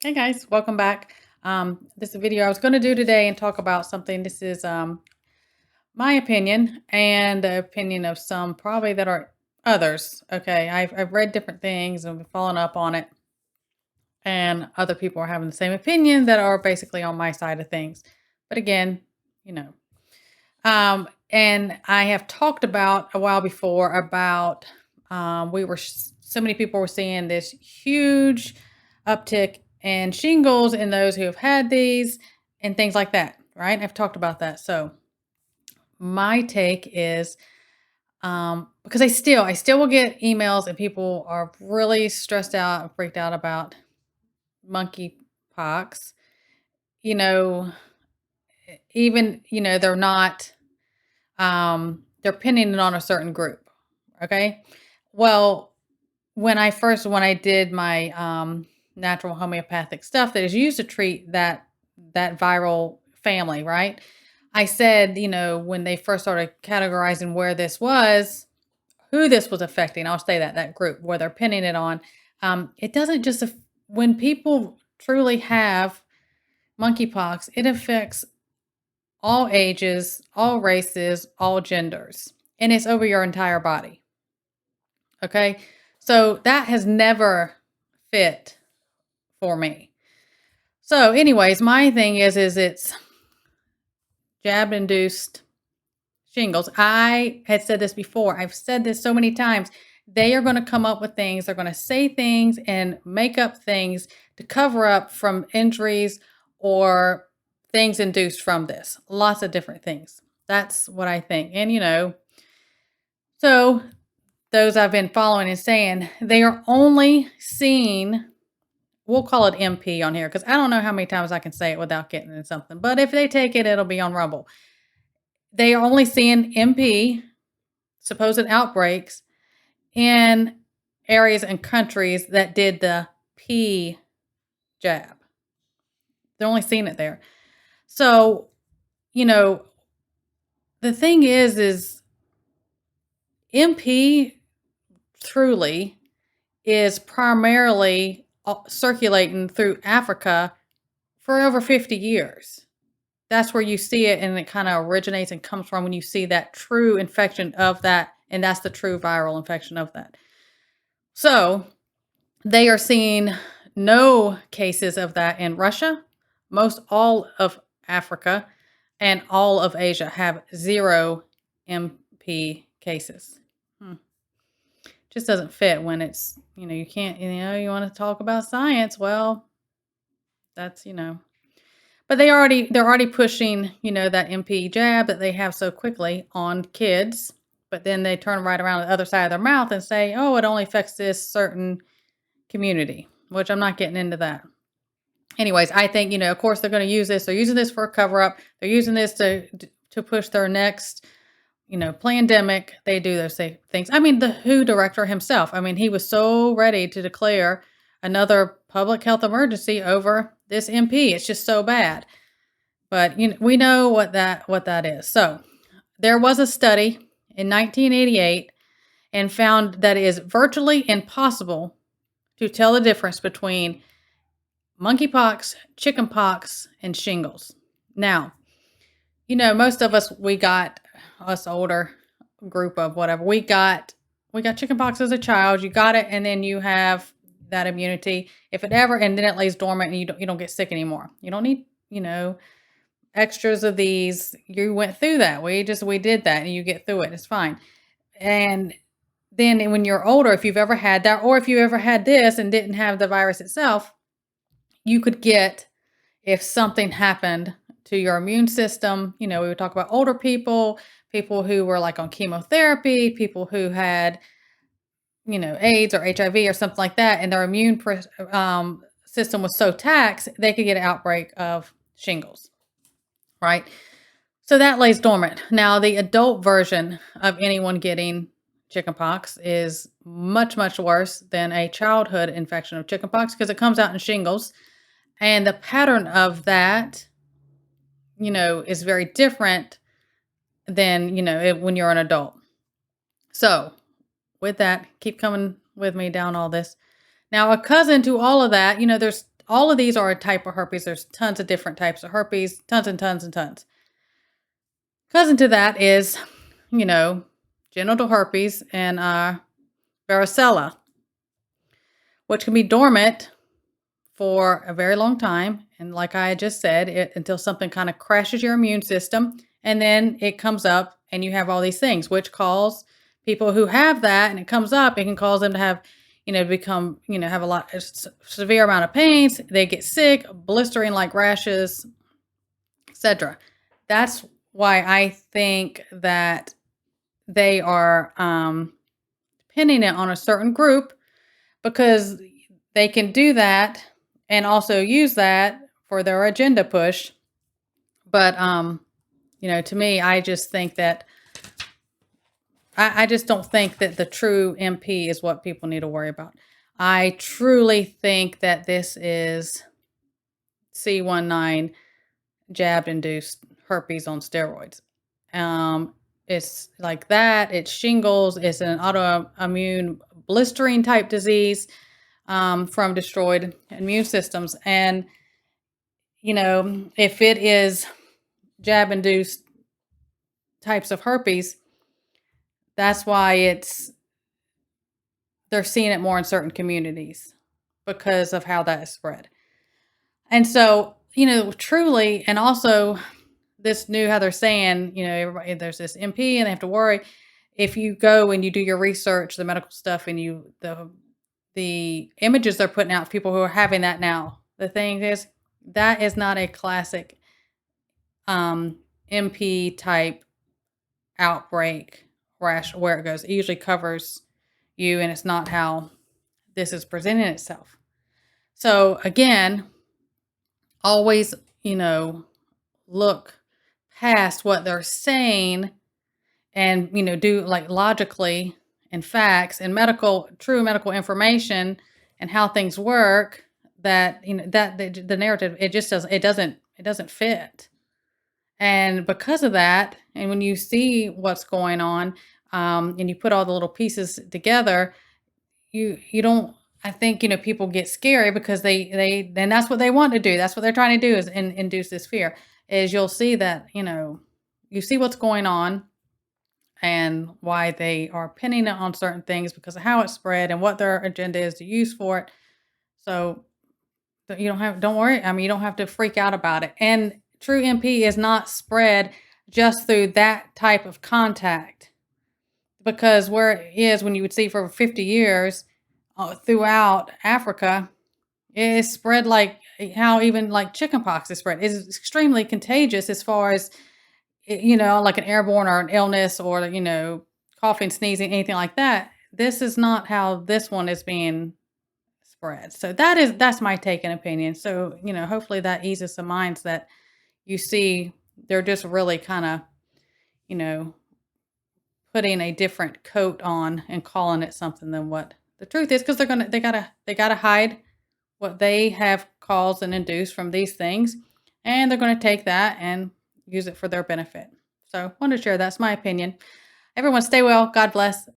Hey guys, welcome back. This is a video I was going to do today and talk about something. This is my opinion and the opinion of some probably that are others. Okay, I've read different things and been following up on it, and other people are having the same opinion that are basically on my side of things. But again, you know, and I have talked about a while before about so many people were seeing this huge uptick in shingles in those who have had these and things like that, right? I've talked about that. So my take is because I still will get emails and people are really stressed out and freaked out about monkey pox. You know, even they're not they're pinning it on a certain group. Okay. Well, when I did my natural homeopathic stuff that is used to treat that viral family, right? I said, when they first started categorizing where this was, who this was affecting, I'll say that group where they're pinning it on. It doesn't just when people truly have monkeypox, it affects all ages, all races, all genders, and it's over your entire body. Okay. So that has never fit for me. So, anyways, my thing is it's jab induced shingles. I had said this before. I've said this so many times. They are going to come up with things. They're going to say things and make up things to cover up from injuries or things induced from this. Lots of different things. That's what I think. And, so those I've been following and saying they are only seeing, we'll call it MP on here because I don't know how many times I can say it without getting into something. But if they take it, it'll be on Rumble. They are only seeing MP, supposed outbreaks, in areas and countries that did the P jab. They're only seeing it there. So, the thing is MP truly is primarily circulating through Africa for over 50 years. That's where you see it, and it kind of originates and comes from when you see that true infection of that, and that's the true viral infection of that. So they are seeing no cases of that in Russia. Most all of Africa and all of Asia have zero MP cases. Just doesn't fit when it's, you can't, you want to talk about science. Well, that's, but they're already pushing, that MP jab that they have so quickly on kids, but then they turn right around the other side of their mouth and say, "Oh, it only affects this certain community," which I'm not getting into that. Anyways, I think, of course they're going to use this. They're using this for a cover up. They're using this to push their next, pandemic. They do those things. I mean, the WHO director himself, he was so ready to declare another public health emergency over this MP. It's just so bad. But we know what that is. So there was a study in 1988 and found that it is virtually impossible to tell the difference between monkeypox, chickenpox, and shingles. Now, most of us, us older group of whatever, we got chickenpox as a child. You got it, and then you have that immunity. If it ever, and then it lays dormant, and you don't get sick anymore. You don't need, extras of these. You went through that. We did that, and you get through it. It's fine. And then when you're older, if you've ever had that, or if you ever had this and didn't have the virus itself, you could get, if something happened to your immune system, we would talk about older people who were like on chemotherapy, people who had, AIDS or HIV or something like that, and their immune system was so taxed, they could get an outbreak of shingles, right? So that lays dormant. Now, the adult version of anyone getting chickenpox is much, much worse than a childhood infection of chickenpox because it comes out in shingles. And the pattern of that, is very different than, when you're an adult. So with that, keep coming with me down all this. Now, a cousin to all of that, there's all of these are a type of herpes. There's tons of different types of herpes, tons and tons and tons. Cousin to that is, genital herpes and varicella, which can be dormant for a very long time. And like I just said, until something kind of crashes your immune system, and then it comes up and you have all these things, which cause people who have that and it comes up, it can cause them to have, become, have severe amount of pains. They get sick, blistering like rashes, etc. That's why I think that they are pinning it on a certain group, because they can do that and also use that for their agenda push. But, to me, I just think that I just don't think that the true MP is what people need to worry about. I truly think that this is C19 jab-induced herpes on steroids. It's like that. It's shingles. It's an autoimmune blistering type disease from destroyed immune systems. And, if it is jab-induced types of herpes, that's why they're seeing it more in certain communities because of how that is spread. And so, truly, and also this new, how they're saying, everybody, there's this MP and they have to worry. If you go and you do your research, the medical stuff, and the images they're putting out, people who are having that now, the thing is, that is not a classic MP type outbreak rash where it goes. It usually covers you, and it's not how this is presenting itself. So again, always, look past what they're saying and, do like logically and facts and true medical information and how things work, that, that the narrative, it just doesn't fit. And because of that, and when you see what's going on, and you put all the little pieces together, you don't, I think, people get scary because then that's what they want to do. That's what they're trying to do, is induce this fear. Is you'll see that, you see what's going on and why they are pinning it on certain things because of how it's spread and what their agenda is to use for it. So don't worry. I mean, you don't have to freak out about it. And true MP is not spread just through that type of contact, because where it is, when you would see for 50 years throughout Africa, it is spread like how even like chickenpox is spread. It's extremely contagious as far as, like an airborne or an illness or, coughing, sneezing, anything like that. This is not how this one is being spread. So that's my take and opinion. So, hopefully that eases some minds that you see they're just really kind of, putting a different coat on and calling it something than what the truth is, because they gotta hide what they have caused and induced from these things, and they're going to take that and use it for their benefit. So I wanted to share that's my opinion. Everyone stay well. God bless.